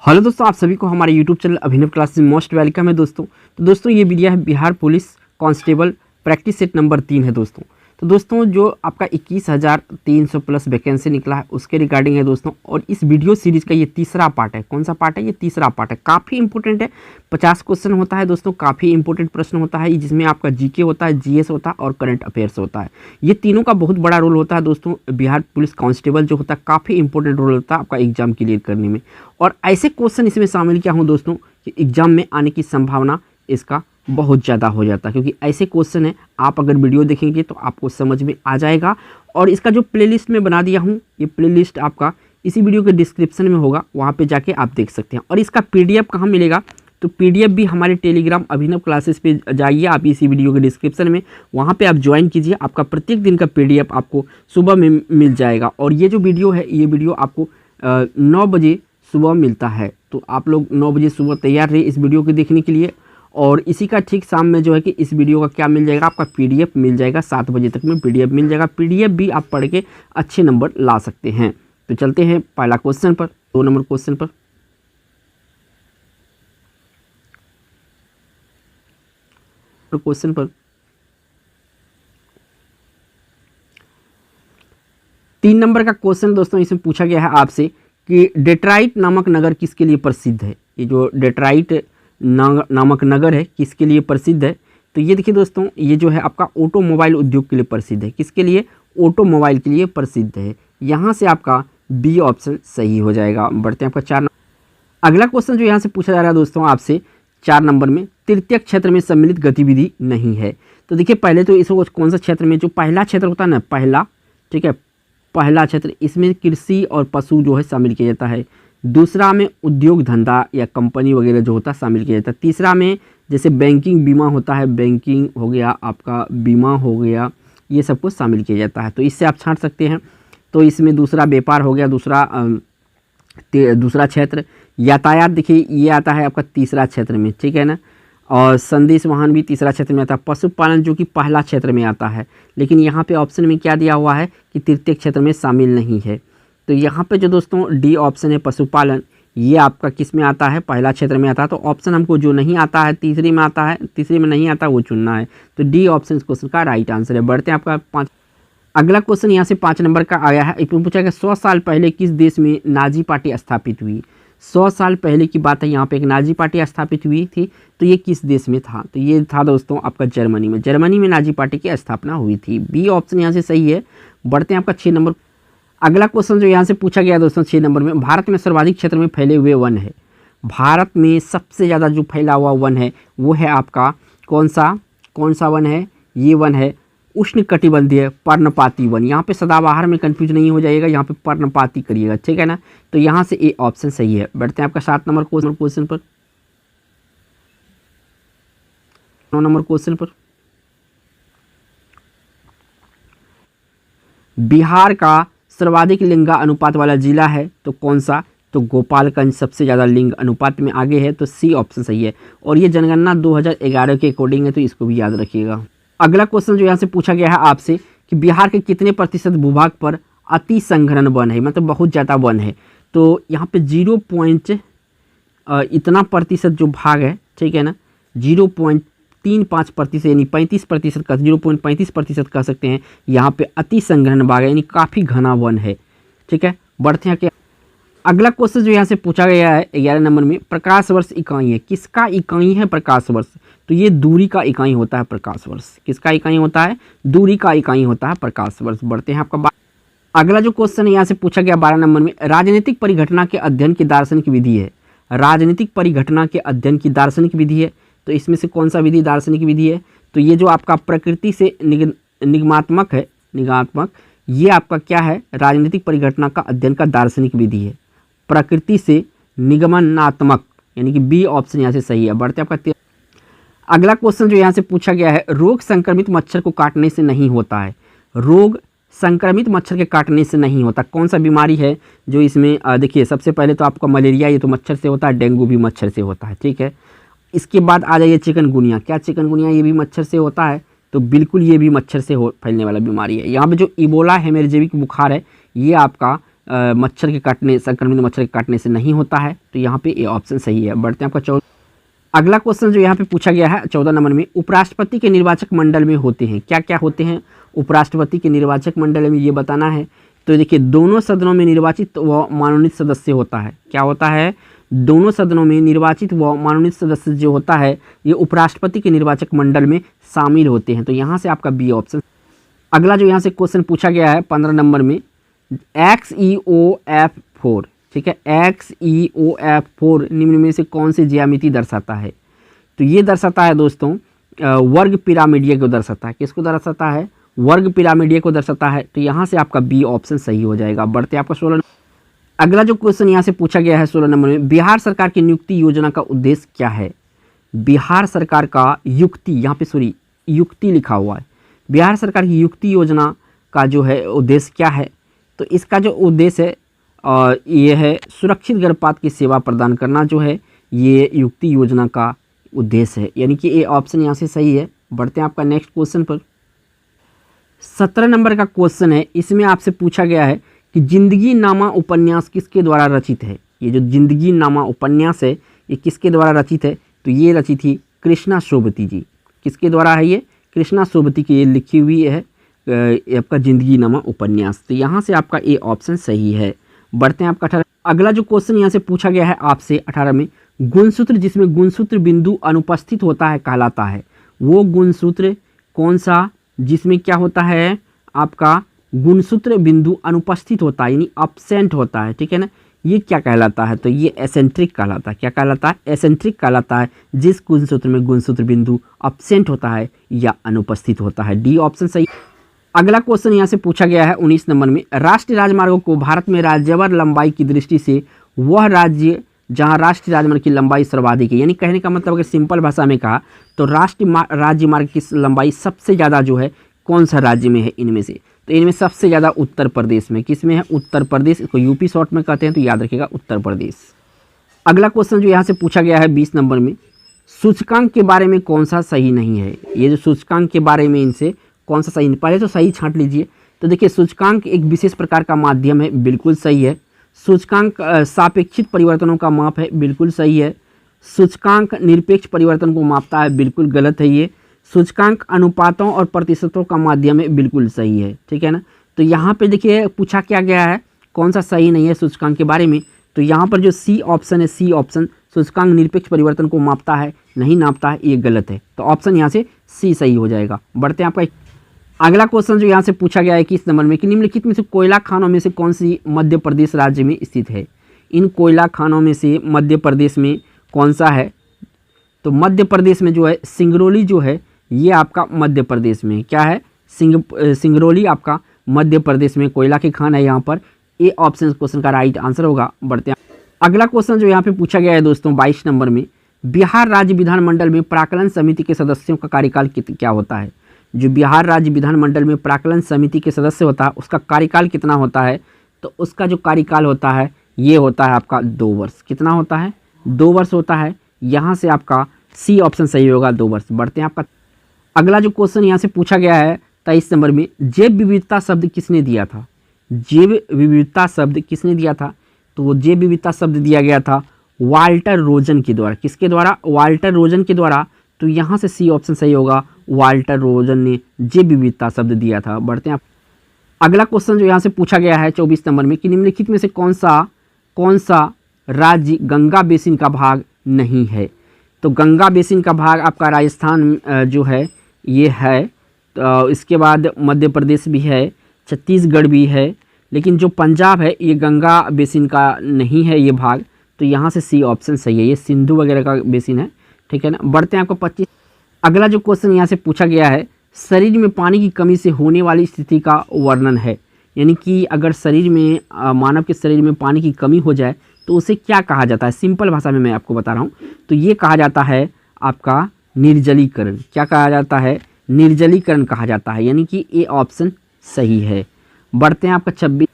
Hello दोस्तों, आप सभी को हमारे यूट्यूब चैनल अभिनव क्लासेस में मोस्ट वेलकम है दोस्तों। तो दोस्तों ये वीडियो है Bihar police constable practice set number 3 है दोस्तों। तो दोस्तों जो आपका 21,300 प्लस वैकेंसी निकला है उसके रिगार्डिंग है दोस्तों। और इस वीडियो सीरीज का ये तीसरा पार्ट है। कौन सा पार्ट है? ये तीसरा पार्ट है। काफ़ी इंपॉर्टेंट है। 50 क्वेश्चन होता है दोस्तों। काफ़ी इंपॉर्टेंट प्रश्न होता है जिसमें आपका जीके होता है, जीएस होता है और करंट अफेयर्स होता है। ये तीनों का बहुत बड़ा रोल होता है दोस्तों। बिहार पुलिस कांस्टेबल जो होता है काफ़ी इंपॉर्टेंट रोल होता है आपका एग्जाम क्लियर करने में। और ऐसे क्वेश्चन इसमें शामिल किया हूँ दोस्तों कि एग्जाम में आने की संभावना इसका बहुत ज़्यादा हो जाता है, क्योंकि ऐसे क्वेश्चन है आप अगर वीडियो देखेंगे तो आपको समझ में आ जाएगा। और इसका जो प्लेलिस्ट में बना दिया हूँ, ये प्लेलिस्ट आपका इसी वीडियो के डिस्क्रिप्शन में होगा, वहाँ पे जाके आप देख सकते हैं। और इसका पीडीएफ कहाँ मिलेगा? तो पीडीएफ भी हमारे टेलीग्राम अभिनव क्लासेस पे जाइए आप, इसी वीडियो के डिस्क्रिप्शन में, वहाँ पे आप ज्वाइन कीजिए। आपका प्रत्येक दिन का पीडीएफ आपको सुबह में मिल जाएगा। और ये जो वीडियो है, ये वीडियो आपको 9 बजे सुबह मिलता है। तो आप लोग 9 बजे सुबह तैयार रहिए इस वीडियो को देखने के लिए। और इसी का ठीक शाम में जो है कि इस वीडियो का क्या मिल जाएगा, आपका पीडीएफ मिल जाएगा। 7 बजे तक में पीडीएफ मिल जाएगा। पीडीएफ भी आप पढ़ के अच्छे नंबर ला सकते हैं। तो चलते हैं पहला क्वेश्चन पर, 2 नंबर क्वेश्चन पर। क्वेश्चन पर 3 नंबर का क्वेश्चन दोस्तों, इसमें पूछा गया है आपसे कि डेट्राइट नामक नगर किसके लिए प्रसिद्ध है। ये जो डेट्राइट नामक नगर है किसके लिए प्रसिद्ध है? तो ये देखिए दोस्तों, ये जो है आपका ऑटोमोबाइल उद्योग के लिए प्रसिद्ध है। किसके लिए? ऑटोमोबाइल के लिए प्रसिद्ध है। यहाँ से आपका बी ऑप्शन सही हो जाएगा। बढ़ते हैं आपका 4 नंबर। अगला क्वेश्चन जो यहाँ से पूछा जा रहा है दोस्तों आपसे 4 नंबर में, तृतीयक क्षेत्र में सम्मिलित गतिविधि नहीं है। तो देखिए पहले तो इसको कौन सा क्षेत्र में, जो पहला क्षेत्र होता है ना, पहला, ठीक है, पहला क्षेत्र, इसमें कृषि और पशु जो है शामिल किया जाता है। दूसरा में उद्योग धंधा या कंपनी वगैरह जो होता है शामिल किया जाता है। तीसरा में जैसे बैंकिंग बीमा होता है, बैंकिंग हो गया, आपका बीमा हो गया, ये सब कुछ शामिल किया जाता है। तो इससे आप छांट सकते हैं। तो इसमें दूसरा व्यापार हो गया, दूसरा क्षेत्र। यातायात देखिए ये आता है आपका तीसरा क्षेत्र में, ठीक है ना। और संदेश वाहन भी तीसरा क्षेत्र में आता है। पशुपालन जो कि पहला क्षेत्र में आता है, लेकिन यहाँ पे ऑप्शन में क्या दिया हुआ है कि तृतीय क्षेत्र में शामिल नहीं है। तो यहाँ पे जो दोस्तों डी ऑप्शन है पशुपालन, ये आपका किस में आता है? पहला क्षेत्र में आता है। तो ऑप्शन हमको जो नहीं आता है, तीसरे में आता है, तीसरे में नहीं आता, वो चुनना है। तो डी ऑप्शन इस क्वेश्चन का राइट आंसर है। बढ़ते हैं आपका 5। अगला क्वेश्चन यहाँ से 5 नंबर का आया है। इसमें पूछा गया 100 साल पहले किस देश में नाजी पार्टी स्थापित हुई। 100 साल पहले की बात है, यहाँ पे एक नाजी पार्टी स्थापित हुई थी। तो ये किस देश में था? तो ये था दोस्तों आपका जर्मनी में। जर्मनी में नाजी पार्टी की स्थापना हुई थी। बी ऑप्शन यहाँ से सही है। बढ़ते हैं आपका 6 नंबर। अगला क्वेश्चन जो यहाँ से पूछा गया दोस्तों 6 नंबर में, भारत में सर्वाधिक क्षेत्र में फैले हुए वन है। भारत में सबसे ज़्यादा जो फैला हुआ वन है वो है आपका कौन सा वन है? ये वन है उष्णकटिबंधीय पर्णपाती वन। यहाँ पे सदाबहार में कंफ्यूज नहीं हो जाइएगा, यहाँ पे पर्णपाती करिएगा, ठीक है ना। तो यहाँ से ए ऑप्शन सही है। बढ़ते हैं आपका 7 नंबर क्वेश्चन पर, 9 नंबर क्वेश्चन पर। बिहार का सर्वाधिक लिंग अनुपात वाला जिला है तो कौन सा? तो गोपालगंज सबसे ज़्यादा लिंग अनुपात में आगे है। तो सी ऑप्शन सही है। और ये जनगणना 2011 के अकॉर्डिंग है, तो इसको भी याद रखिएगा। अगला क्वेश्चन जो यहाँ से पूछा गया है आपसे कि बिहार के कितने प्रतिशत भूभाग पर अति संघनन वन है, मतलब बहुत ज़्यादा वन है। तो यहाँ पे 0 इतना प्रतिशत जो भाग है, ठीक है ना, 0.35% यानी 35% का 0.35% कह सकते हैं। यहाँ पे अति संघनन भाग है, यानी काफ़ी घना वन है, ठीक है। बढ़ते हैं। अगला क्वेश्चन जो यहाँ से पूछा गया है 11 नंबर में, प्रकाश वर्ष इकाई है। किसका इकाई है प्रकाश वर्ष? तो ये दूरी का इकाई होता है प्रकाश वर्ष। किसका इकाई होता है? दूरी का इकाई होता है प्रकाश वर्ष। बढ़ते हैं आपका अगला जो क्वेश्चन है यहाँ से पूछा गया 12 नंबर में, राजनीतिक परिघटना के अध्ययन की दार्शनिक विधि है। राजनीतिक परिघटना के अध्ययन की दार्शनिक विधि है। तो इसमें से कौन सा विधि दार्शनिक विधि है? तो ये जो आपका प्रकृति से निगमात्मक है, ये आपका क्या है? राजनीतिक परिघटना का अध्ययन का दार्शनिक विधि है, प्रकृति से निगमनात्मक, यानी कि बी ऑप्शन यहाँ से सही है। बढ़ते आपका अगला क्वेश्चन जो यहाँ से पूछा गया है, रोग संक्रमित मच्छर को काटने से नहीं होता है। रोग संक्रमित मच्छर के काटने से नहीं होता। कौन सा बीमारी है जो इसमें? देखिए सबसे पहले तो आपका मलेरिया, ये तो मच्छर से होता है। डेंगू भी मच्छर से होता है, ठीक है। इसके बाद आ जाइए चिकनगुनिया। क्या चिकनगुनिया ये भी मच्छर से होता है? तो बिल्कुल ये भी मच्छर से फैलने वाला बीमारी है। यहाँ पे जो इबोला हेमरेजिक बुखार है, ये आपका मच्छर के काटने, संक्रमित मच्छर के काटने से नहीं होता है। तो यहाँ पे ये ऑप्शन सही है। बढ़ते हैं आपका अगला क्वेश्चन जो यहाँ पे पूछा गया है 14 नंबर में, उपराष्ट्रपति के निर्वाचक मंडल में होते हैं, क्या क्या होते हैं उपराष्ट्रपति के निर्वाचक मंडल में, ये बताना है। तो देखिए दोनों सदनों में निर्वाचित व मनोनीत सदस्य होता है। क्या होता है? दोनों सदनों में निर्वाचित व मनोनीत सदस्य जो होता है ये उपराष्ट्रपति के निर्वाचक मंडल में शामिल होते हैं। तो यहाँ से आपका बी ऑप्शन। अगला जो यहाँ से क्वेश्चन पूछा गया है 15 नंबर में, XeOF4, ठीक है, XeOF4 निम्न में से कौन सी ज्यामिति दर्शाता है? तो ये दर्शाता है दोस्तों वर्ग पिरामिडिया को दर्शाता है। किसको दर्शाता है? वर्ग पिरामिडिया को दर्शाता है। तो यहाँ से आपका बी ऑप्शन सही हो जाएगा। बढ़ते आपका 16। अगला जो क्वेश्चन यहाँ से पूछा गया है 16 नंबर में, बिहार सरकार की नियुक्ति योजना का उद्देश्य क्या है? बिहार सरकार का युक्ति, यहाँ पे सॉरी युक्ति लिखा हुआ है, बिहार सरकार की युक्ति योजना का जो है उद्देश्य क्या है? तो इसका जो उद्देश्य है ये है सुरक्षित गर्भपात की सेवा प्रदान करना, जो है ये युक्ति योजना का उद्देश्य है। यानी कि ये ऑप्शन यहाँ से सही है। बढ़ते हैं आपका नेक्स्ट क्वेश्चन पर। 17 नंबर का क्वेश्चन है, इसमें आपसे पूछा गया है कि जिंदगी नामा उपन्यास किसके द्वारा रचित है? ये जो जिंदगी नामा उपन्यास है ये किसके द्वारा रचित है? तो ये रचित थी कृष्णा सोबती जी। किसके द्वारा है ये? कृष्णा सोबती की ये लिखी हुई है आपका जिंदगी नामा उपन्यास। तो यहाँ से आपका ए ऑप्शन सही है। बढ़ते हैं आपका 18। अगला जो क्वेश्चन यहाँ से पूछा गया है आपसे 18 में, गुणसूत्र जिसमें गुणसूत्र बिंदु अनुपस्थित होता है कहलाता है। वो गुणसूत्र कौन सा जिसमें क्या होता है आपका गुणसूत्र बिंदु अनुपस्थित होता है, यानी अब्सेंट होता है, ठीक है ना, ये क्या कहलाता है? तो ये एसेंट्रिक कहलाता है। क्या कहलाता है? एसेंट्रिक कहलाता है जिस गुणसूत्र में गुणसूत्र बिंदु अब्सेंट होता है या अनुपस्थित होता है। डी ऑप्शन सही। अगला क्वेश्चन यहाँ से पूछा गया है 19 नंबर में, राष्ट्रीय राजमार्गों को भारत में राज्यवार लंबाई की दृष्टि से वह राज्य जहाँ राष्ट्रीय राजमार्ग की लंबाई सर्वाधिक है, यानी कहने का मतलब अगर सिंपल भाषा में कहा तो राष्ट्रीय राजमार्ग की लंबाई सबसे ज़्यादा जो है कौन सा राज्य में है इनमें से? तो इनमें सबसे ज़्यादा उत्तर प्रदेश में। किस में है? उत्तर प्रदेश। इसको यूपी शॉर्ट में कहते हैं, तो याद रखिएगा उत्तर प्रदेश। अगला क्वेश्चन जो यहाँ से पूछा गया है 20 नंबर में, सूचकांक के बारे में कौन सा सही नहीं है? ये जो सूचकांक के बारे में इनसे कौन सा सही नहीं, पहले तो सही छांट लीजिए। तो देखिए सूचकांक एक विशेष प्रकार का माध्यम है, बिल्कुल सही है। सूचकांक सापेक्षित परिवर्तनों का माप है, बिल्कुल सही है। सूचकांक निरपेक्ष परिवर्तन को मापता है, बिल्कुल गलत है ये। सूचकांक अनुपातों और प्रतिशतों का माध्यम है, बिल्कुल सही है, ठीक है ना। तो यहाँ पे देखिए पूछा क्या गया है, कौन सा सही नहीं है सूचकांक के बारे में? तो यहाँ पर जो सी ऑप्शन है, सी ऑप्शन सूचकांक निरपेक्ष परिवर्तन को मापता है, नहीं नापता है, ये गलत है। तो ऑप्शन यहाँ से सी सही हो जाएगा। बढ़ते हैं आपका अगला क्वेश्चन जो यहाँ से पूछा गया है 21 नंबर में, कि निम्नलिखित में से कोयला खानों में से कौन सी मध्य प्रदेश राज्य में स्थित है? इन कोयला खानों में से मध्य प्रदेश में कौन सा है? तो मध्य प्रदेश में जो है सिंगरौली जो है ये आपका मध्य प्रदेश में क्या है? सिंगरौली आपका मध्य प्रदेश में कोयला की खान है यहाँ पर। ए ऑप्शन क्वेश्चन का राइट आंसर होगा। बढ़ते हैं अगला क्वेश्चन जो यहाँ पे पूछा गया है दोस्तों 22 नंबर में, बिहार राज्य विधानमंडल में प्राक्कलन समिति के सदस्यों का कार्यकाल क्या होता है? जो बिहार राज्य विधानमंडल में प्राक्कलन समिति के सदस्य होता है उसका कार्यकाल कितना होता है? तो उसका जो कार्यकाल होता है ये होता है आपका 2 वर्ष। कितना होता है? 2 वर्ष होता है। यहाँ से आपका सी ऑप्शन सही होगा, 2 वर्ष। बढ़ते हैं आपका अगला जो क्वेश्चन यहाँ से पूछा गया है 23 नंबर में, जैव विविधता शब्द किसने दिया था? जैव विविधता शब्द किसने दिया था? तो वो जैव विविधता शब्द दिया गया था वाल्टर रोजन के द्वारा। किसके द्वारा? वाल्टर रोजन के द्वारा। तो यहाँ से सी ऑप्शन सही होगा, वाल्टर रोजन ने जैव विविधता शब्द दिया था। बढ़ते हैं अगला क्वेश्चन जो यहाँ से पूछा गया है 24 नंबर में, कि निम्नलिखित में से कौन सा राज्य गंगा बेसिन का भाग नहीं है? तो गंगा बेसिन का भाग आपका राजस्थान जो है ये है, तो इसके बाद मध्य प्रदेश भी है, छत्तीसगढ़ भी है, लेकिन जो पंजाब है ये गंगा बेसिन का नहीं है ये भाग। तो यहाँ से सी ऑप्शन सही है, ये सिंधु वगैरह का बेसिन है, ठीक है ना। बढ़ते हैं आपको 25। अगला जो क्वेश्चन यहाँ से पूछा गया है, शरीर में पानी की कमी से होने वाली स्थिति का वर्णन है। यानी कि अगर शरीर में मानव के शरीर में पानी की कमी हो जाए तो उसे क्या कहा जाता है? सिंपल भाषा में मैं आपको बता रहा हूँ। तो ये कहा जाता है आपका निर्जलीकरण। क्या कहा जाता है? निर्जलीकरण कहा जाता है। यानी कि ए ऑप्शन सही है। बढ़ते हैं आपका 26।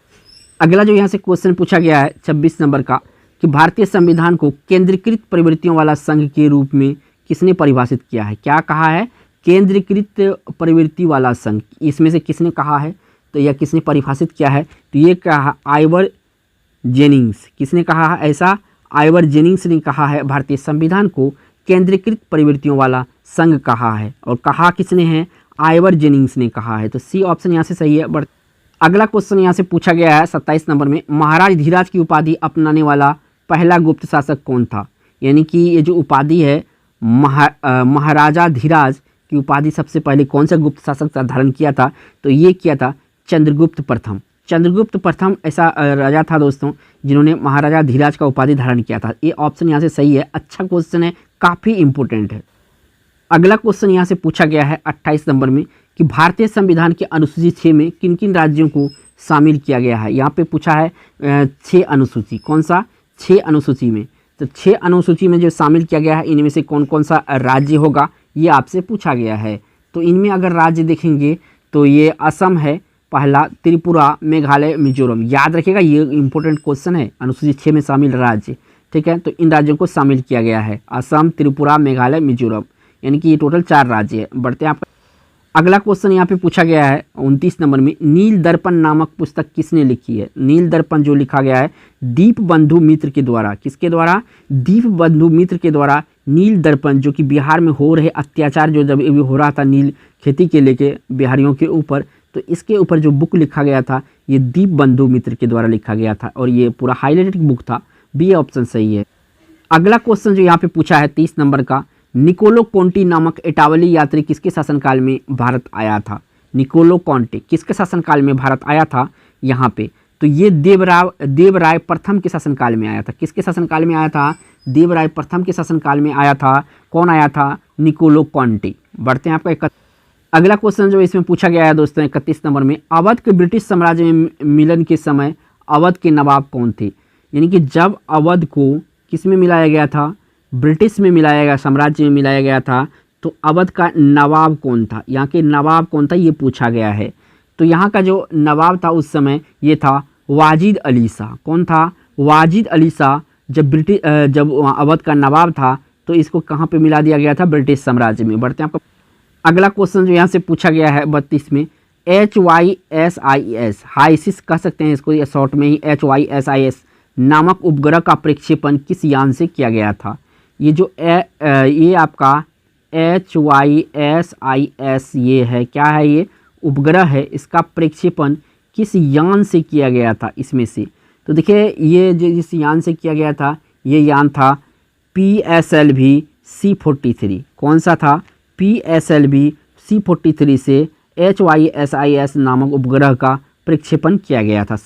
अगला जो यहाँ से क्वेश्चन पूछा गया है 26 नंबर का, कि भारतीय संविधान को केंद्रीकृत प्रवृत्तियों वाला संघ के रूप में किसने परिभाषित किया है? क्या कहा है? केंद्रीकृत प्रवृत्ति वाला संघ। इसमें से किसने कहा है तो या किसने परिभाषित किया है? तो ये कहा जेनिंग्स। किसने कहा है ऐसा? आइवर जेनिंग्स ने कहा है भारतीय संविधान को केंद्रीकृत प्रवृत्तियों वाला संघ कहा है। और कहा किसने है? आइवर जेनिंग्स ने कहा है। तो सी ऑप्शन यहाँ से सही है। बट अगला क्वेश्चन यहाँ से पूछा गया है 27 नंबर में, महाराज धीराज की उपाधि अपनाने वाला पहला गुप्त शासक कौन था? यानी कि ये जो उपाधि है महाराजा धीराज की उपाधि सबसे पहले कौन सा गुप्त शासक धारण किया था? तो ये किया था चंद्रगुप्त प्रथम। चंद्रगुप्त प्रथम ऐसा राजा था दोस्तों जिन्होंने महाराजा धीराज का उपाधि धारण किया था। ये ऑप्शन यहाँ से सही है। अच्छा क्वेश्चन है, काफ़ी इंपॉर्टेंट है। अगला क्वेश्चन यहाँ से पूछा गया है 28 नंबर में कि भारतीय संविधान के अनुसूची 6 में किन किन राज्यों को शामिल किया गया है? यहाँ पे पूछा है 6 अनुसूची। कौन सा? 6 अनुसूची में। तो 6 अनुसूची में जो शामिल किया गया है इनमें से कौन कौन सा राज्य होगा ये आपसे पूछा गया है। तो इनमें अगर राज्य देखेंगे तो ये असम है पहला, त्रिपुरा, मेघालय, मिजोरम। याद रखिएगा ये इंपॉर्टेंट क्वेश्चन है, अनुसूची 6 में शामिल राज्य। ठीक है, तो इन राज्यों को शामिल किया गया है, असम, त्रिपुरा, मेघालय, मिजोरम, यानी कि ये टोटल 4 राज्य है। बढ़ते हैं आपका अगला क्वेश्चन यहाँ पे पूछा गया है 29 नंबर में, नील दर्पण नामक पुस्तक किसने लिखी है? नील दर्पण जो लिखा गया है दीपबंधु मित्र के द्वारा। किसके द्वारा? दीपबंधु मित्र के द्वारा नील दर्पण, जो कि बिहार में हो रहे अत्याचार जो जब हो रहा था नील खेती के लेके बिहारियों के ऊपर, तो इसके ऊपर जो बुक लिखा गया था ये दीपबंधु मित्र के द्वारा लिखा गया था और ये पूरा हाईलाइटेड बुक था। बी ऑप्शन सही है। अगला क्वेश्चन जो यहाँ पे पूछा है 30 नंबर का, निकोलो कोंटी नामक इटावली यात्री किसके शासनकाल में भारत आया था? निकोलो कोंटी किसके शासनकाल में भारत आया था यहाँ पे? तो ये देवराय प्रथम के शासनकाल में आया था। किसके शासनकाल में आया था? देवराय प्रथम के शासनकाल में आया था। कौन आया था? Nicolo Conti. बढ़ते हैं आपका अगला क्वेश्चन जो इसमें पूछा गया है दोस्तों 31 नंबर में, अवध के ब्रिटिश साम्राज्य में मिलन के समय अवध के नवाब कौन थे? यानी कि जब अवध को किस में मिलाया गया था? ब्रिटिश में मिलाया गया, साम्राज्य में मिलाया गया था, तो अवध का नवाब कौन था? यहाँ के नवाब कौन था ये पूछा गया है। तो यहाँ का जो नवाब था उस समय ये था वाजिद अली शाह। कौन था? वाजिद अली शाह। जब अवध का नवाब था तो इसको कहाँ पे मिला दिया गया था? ब्रिटिश साम्राज्य में। बढ़ते हैं आपका अगला क्वेश्चन जो यहाँ से पूछा गया है 32 में, HYSIS हाइसिस कह सकते हैं इसको, या शॉर्ट में ही HYSIS नामक उपग्रह का प्रक्षेपण किस यान से किया गया था? ये जो ये आपका HYSIS ये है, क्या है? ये उपग्रह है, इसका प्रक्षेपण किस यान से किया गया था इसमें से? तो देखिए ये जो जिस यान से किया गया था ये यान था PSLV C43। कौन सा था? PSLV C43 से HYSIS नामक उपग्रह का प्रक्षेपण किया गया था।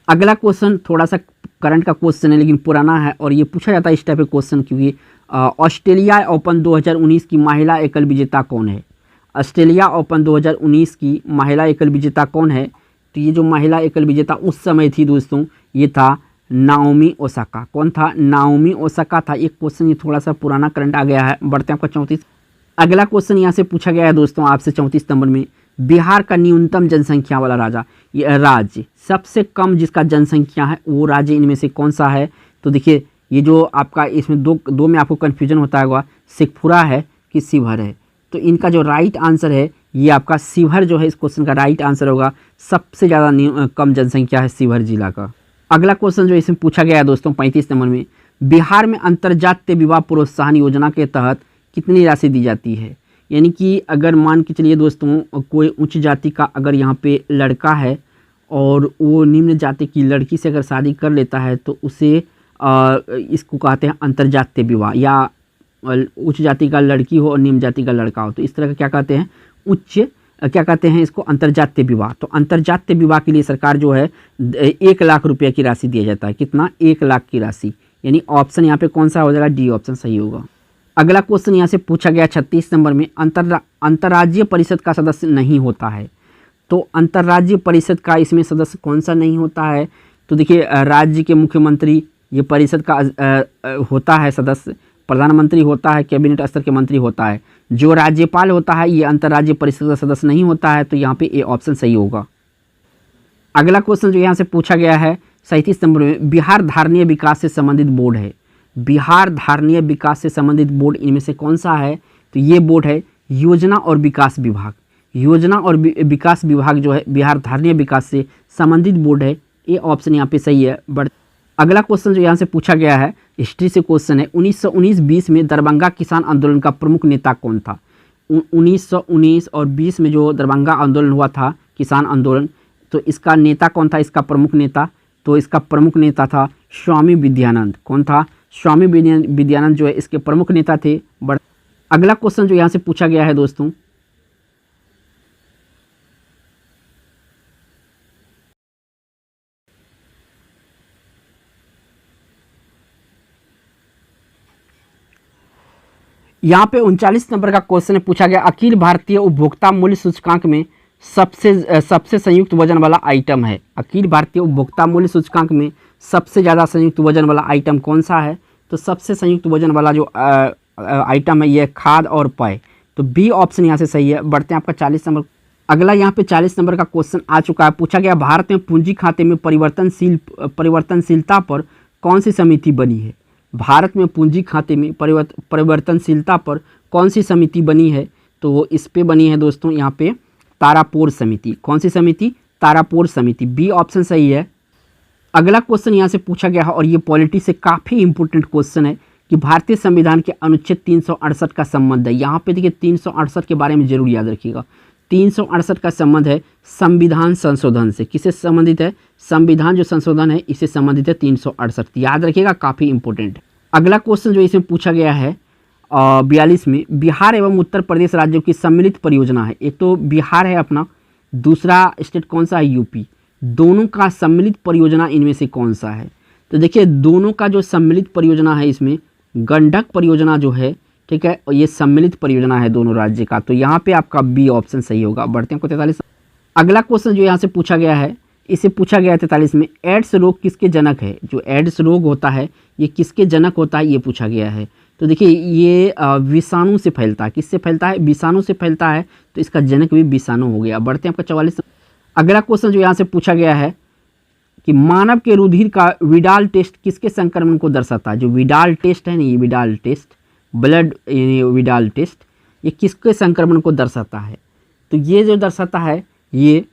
अगला क्वेश्चन थोड़ा सा करंट का क्वेश्चन है लेकिन पुराना है और ये पूछा जाता है इस टाइप के क्वेश्चन क्योंकि ऑस्ट्रेलिया ओपन 2019 की महिला एकल विजेता कौन है? ऑस्ट्रेलिया ओपन 2019 की महिला एकल विजेता कौन है? तो ये जो महिला एकल विजेता उस समय थी दोस्तों ये था नाओमी ओसाका। कौन था? नाओमी ओसाका था। एक क्वेश्चन ये थोड़ा सा पुराना करंट आ गया है। बढ़ते हैं आपका 34 अगला क्वेश्चन यहाँ से पूछा गया है दोस्तों आपसे 34 नंबर में, बिहार का न्यूनतम जनसंख्या वाला राज्य सबसे कम जिसका जनसंख्या है वो राज्य इनमें से कौन सा है? तो देखिए ये जो आपका इसमें दो में आपको कन्फ्यूजन होता होगा, शेखपुरा है कि शिवहर है। तो इनका जो राइट आंसर है ये आपका शिवहर जो है इस क्वेश्चन का राइट आंसर होगा। सबसे ज़्यादा कम जनसंख्या है शिवहर जिला का। अगला क्वेश्चन जो इसमें पूछा गया है दोस्तों 35 नंबर में, बिहार में अंतर्जातीय विवाह प्रोत्साहन योजना के तहत कितनी राशि दी जाती है? यानी कि अगर मान के चलिए दोस्तों कोई उच्च जाति का अगर यहाँ पे लड़का है और वो निम्न जाति की लड़की से अगर शादी कर लेता है तो उसे इसको कहते हैं अंतर्जातीय विवाह, या उच्च जाति का लड़की हो और निम्न जाति का लड़का हो तो इस तरह का क्या कहते हैं? क्या कहते हैं इसको? अंतर्जातीय विवाह। तो अंतर्जातीय विवाह के लिए सरकार जो है 1 लाख रुपये की राशि दिया जाता है। कितना? 1 लाख की राशि। यानी ऑप्शन यहाँ पे कौन सा हो जाएगा? डी ऑप्शन सही होगा। अगला क्वेश्चन यहाँ से पूछा गया 36 नंबर में, अंतर्राज्यीय परिषद का सदस्य नहीं होता है। तो अंतर्राज्यीय परिषद का इसमें सदस्य कौन सा नहीं होता है? तो देखिए राज्य के मुख्यमंत्री ये परिषद का होता है सदस्य, प्रधानमंत्री होता है, कैबिनेट स्तर के मंत्री होता है। जो राज्यपाल होता है ये अंतर्राज्यीय परिषद का सदस्य नहीं होता है। तो यहाँ पे ए ऑप्शन सही होगा। अगला क्वेश्चन जो यहाँ से पूछा गया है 37 नंबर में, बिहार धारणीय विकास से संबंधित बोर्ड है। बिहार धारणीय विकास से संबंधित बोर्ड इनमें से कौन सा है? तो ये बोर्ड है योजना और विकास विभाग। योजना और विकास विभाग जो है बिहार धारणीय विकास से संबंधित बोर्ड है। ये ऑप्शन यहाँ पे सही है। बट अगला क्वेश्चन जो यहाँ से पूछा गया है हिस्ट्री से क्वेश्चन है, 1919-20 में दरभंगा किसान आंदोलन का प्रमुख नेता कौन था? 1919 और 20 में जो दरभंगा आंदोलन हुआ था, किसान आंदोलन, तो इसका नेता कौन था, इसका प्रमुख नेता? तो इसका प्रमुख नेता था स्वामी विद्यानंद। कौन था? स्वामी विद्यानंद जो है इसके प्रमुख नेता थे। अगला क्वेश्चन जो यहाँ से पूछा गया है दोस्तों, यहाँ पे 39 नंबर का क्वेश्चन पूछा गया, अखिल भारतीय उपभोक्ता मूल्य सूचकांक में सबसे संयुक्त वजन वाला आइटम है। अखिल भारतीय उपभोक्ता मूल्य सूचकांक में सबसे ज़्यादा संयुक्त वजन वाला आइटम कौन सा है? तो सबसे संयुक्त वजन वाला जो आइटम है ये खाद और पेय। तो बी ऑप्शन यहाँ से सही है। बढ़ते हैं आपका 40 नंबर। अगला यहाँ पे 40 नंबर का क्वेश्चन आ चुका है, पूछा गया भारत में पूंजी खाते में परिवर्तनशीलता पर कौन सी समिति बनी है? भारत में पूंजी खाते में परिवर्तनशीलता पर कौन सी समिति बनी है? तो इस पे बनी है दोस्तों यहाँ पे तारापोर समिति। कौन सी समिति? तारापोर समिति। बी ऑप्शन सही है। अगला क्वेश्चन यहाँ से पूछा गया है और ये पॉलिटी से काफ़ी इंपॉर्टेंट क्वेश्चन है कि भारतीय संविधान के अनुच्छेद 368 का संबंध है। यहाँ पे देखिए 368 के बारे में जरूर याद रखिएगा। 368 का संबंध है संविधान संशोधन से। किससे संबंधित है? संविधान जो संशोधन है इससे संबंधित है 368। याद रखिएगा, काफ़ी इंपॉर्टेंट है। अगला क्वेश्चन जो इसमें पूछा गया है 42 में, बिहार एवं उत्तर प्रदेश राज्यों की सम्मिलित परियोजना है। एक तो बिहार है अपना, दूसरा स्टेट कौन सा है? यूपी। दोनों का सम्मिलित परियोजना इनमें से कौन सा है? तो देखिए दोनों का जो सम्मिलित परियोजना है इसमें गंडक परियोजना जो है, ठीक है, और ये सम्मिलित परियोजना है दोनों राज्य का। तो यहाँ पे आपका बी ऑप्शन सही होगा। बढ़ते हैं आपको 43। अगला क्वेश्चन जो यहाँ से पूछा गया है, इसे पूछा गया है 43 में, एड्स रोग किसके जनक है? जो एड्स रोग होता है ये किसके जनक होता है, ये पूछा गया है। तो देखिए ये विषाणु से फैलता है। किससे फैलता है? विषाणु से फैलता है, तो इसका जनक भी विषाणु हो गया। बढ़ते हैं आपका 44। अगला क्वेश्चन जो यहाँ से पूछा गया है कि मानव के रुधिर का विडाल टेस्ट किसके संक्रमण को दर्शाता है? जो विडाल टेस्ट है ना, ये Widal test, blood Widal test, ये किसके संक्रमण को दर्शाता है? तो ये जो दर्शाता है ये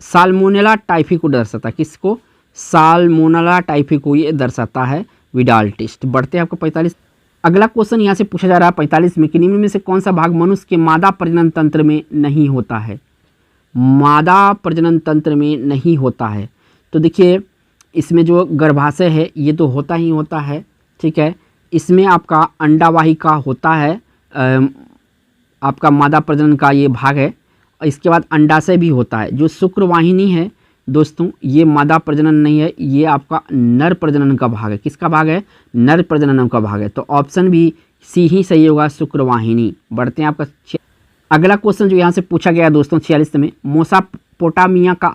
साल्मोनेला टाइफी को दर्शाता है। किसको? साल्मोनेला टाइफी को ये दर्शाता है विडाल टेस्ट। बढ़ते हैं आपको 45। अगला क्वेश्चन यहाँ से पूछा जा रहा है 45 में कि निम्न में से कौन सा भाग मनुष्य के मादा प्रजनन तंत्र में नहीं होता है? मादा प्रजनन तंत्र में नहीं होता है। तो देखिए इसमें जो गर्भाशय है ये तो होता ही होता है, ठीक है। इसमें आपका अंडावाहिका होता है, आपका मादा प्रजनन का ये भाग है। इसके बाद अंडाशय भी होता है। जो शुक्रवाहिनी है दोस्तों ये मादा प्रजनन नहीं है, ये आपका नर प्रजनन का भाग है। किसका भाग है? नर प्रजनन का भाग है। तो ऑप्शन भी सी ही सही होगा, शुक्रवाहिनी। बढ़ते हैं आपका अगला क्वेश्चन जो यहाँ से पूछा गया है दोस्तों 46 में, मेसोपोटामिया का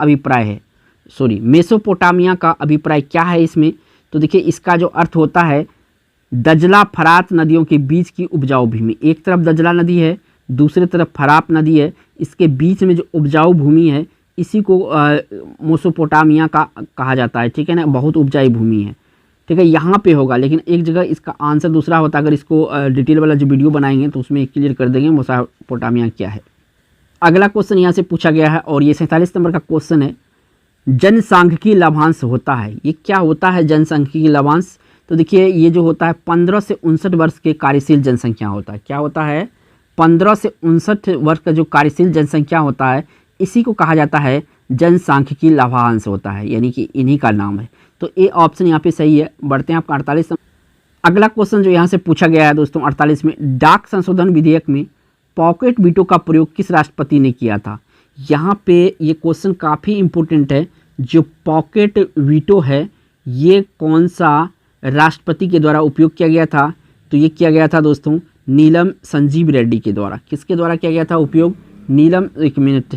अभिप्राय क्या है इसमें? तो देखिए इसका जो अर्थ होता है दजला फरात नदियों के बीच की उपजाऊ भूमि। एक तरफ दजला नदी है, दूसरी तरफ फरात नदी है, इसके बीच में जो उपजाऊ भूमि है इसी को मेसोपोटामिया का कहा जाता है, ठीक है ना। बहुत उपजाऊ भूमि है, ठीक है, यहाँ पे होगा। लेकिन एक जगह इसका आंसर दूसरा होता है। अगर इसको डिटेल वाला जो वीडियो बनाएंगे तो उसमें क्लियर कर देंगे मेसोपोटामिया क्या है। अगला क्वेश्चन यहाँ से पूछा गया है और ये 47 नंबर का क्वेश्चन है, जनसांख्यिकी लाभांश होता है। ये क्या होता है जनसांख्यिकी लाभांश? तो देखिए ये जो होता है 15 से 59 वर्ष के कार्यशील जनसंख्या होता है। क्या होता है? 15 से 59 वर्ष का जो कार्यशील जनसंख्या होता है इसी को कहा जाता है जनसांख्यिकी लाभांश होता है, यानी कि इन्हीं का नाम है। तो ए ऑप्शन यहाँ पे सही है। बढ़ते हैं आपका 48। अगला क्वेश्चन जो यहाँ से पूछा गया है दोस्तों 48 में, डाक संशोधन विधेयक में पॉकेट वीटो का प्रयोग किस राष्ट्रपति ने किया था? यहाँ पे ये क्वेश्चन काफ़ी इंपॉर्टेंट है। जो पॉकेट वीटो है ये कौन सा राष्ट्रपति के द्वारा उपयोग किया गया था? तो ये किया गया था दोस्तों नीलम संजीव रेड्डी के द्वारा। किसके द्वारा किया गया था उपयोग? नीलम, एक मिनट,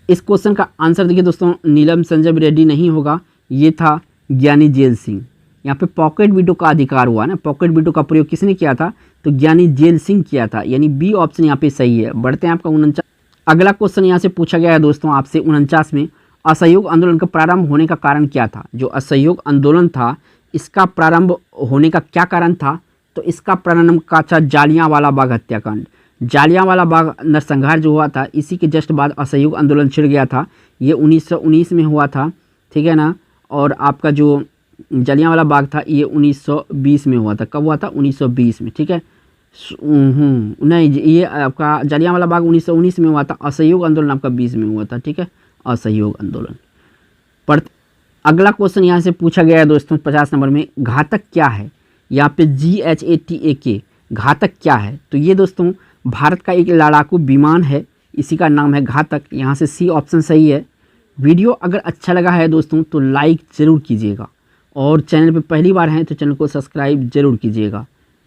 इस क्वेश्चन का आंसर देखिए दोस्तों नीलम संजय रेड्डी नहीं होगा, ये था ज्ञानी जेल सिंह। यहाँ पे पॉकेट वीटो का अधिकार हुआ ना, पॉकेट वीटो का प्रयोग किसने किया था? तो ज्ञानी जेल सिंह किया था, यानी बी ऑप्शन यहाँ पे सही है। बढ़ते हैं आपका 49। अगला क्वेश्चन यहाँ से पूछा गया है दोस्तों आपसे 49 में, असहयोग आंदोलन का प्रारंभ होने का कारण क्या था? जो असहयोग आंदोलन था इसका प्रारंभ होने का क्या कारण था? तो इसका प्रारंभ का था जालियांवाला बाग हत्याकांड। जालियांवाला बाग नरसंहार जो हुआ था इसी के जस्ट बाद असहयोग आंदोलन छिड़ गया था। ये 1919 में हुआ था, ठीक है ना। और आपका जो जलियांवाला बाग था ये 1920 में हुआ था। कब हुआ था? 1920 में, ठीक है। नहीं, ये आपका जलियांवाला बाग 1919 में हुआ था। असहयोग आंदोलन आपका 20 में हुआ था, ठीक है, असहयोग आंदोलन। पर अगला क्वेश्चन यहाँ से पूछा गया है दोस्तों 50 नंबर में, घातक क्या है? यहाँ पे GHATAK घातक क्या है? तो ये दोस्तों भारत का एक लड़ाकू विमान है, इसी का नाम है घातक। यहाँ से सी ऑप्शन सही है। वीडियो अगर अच्छा लगा है दोस्तों तो लाइक ज़रूर कीजिएगा, और चैनल पे पहली बार हैं तो चैनल को सब्सक्राइब ज़रूर कीजिएगा।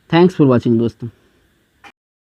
थैंक्स फॉर वॉचिंग दोस्तों।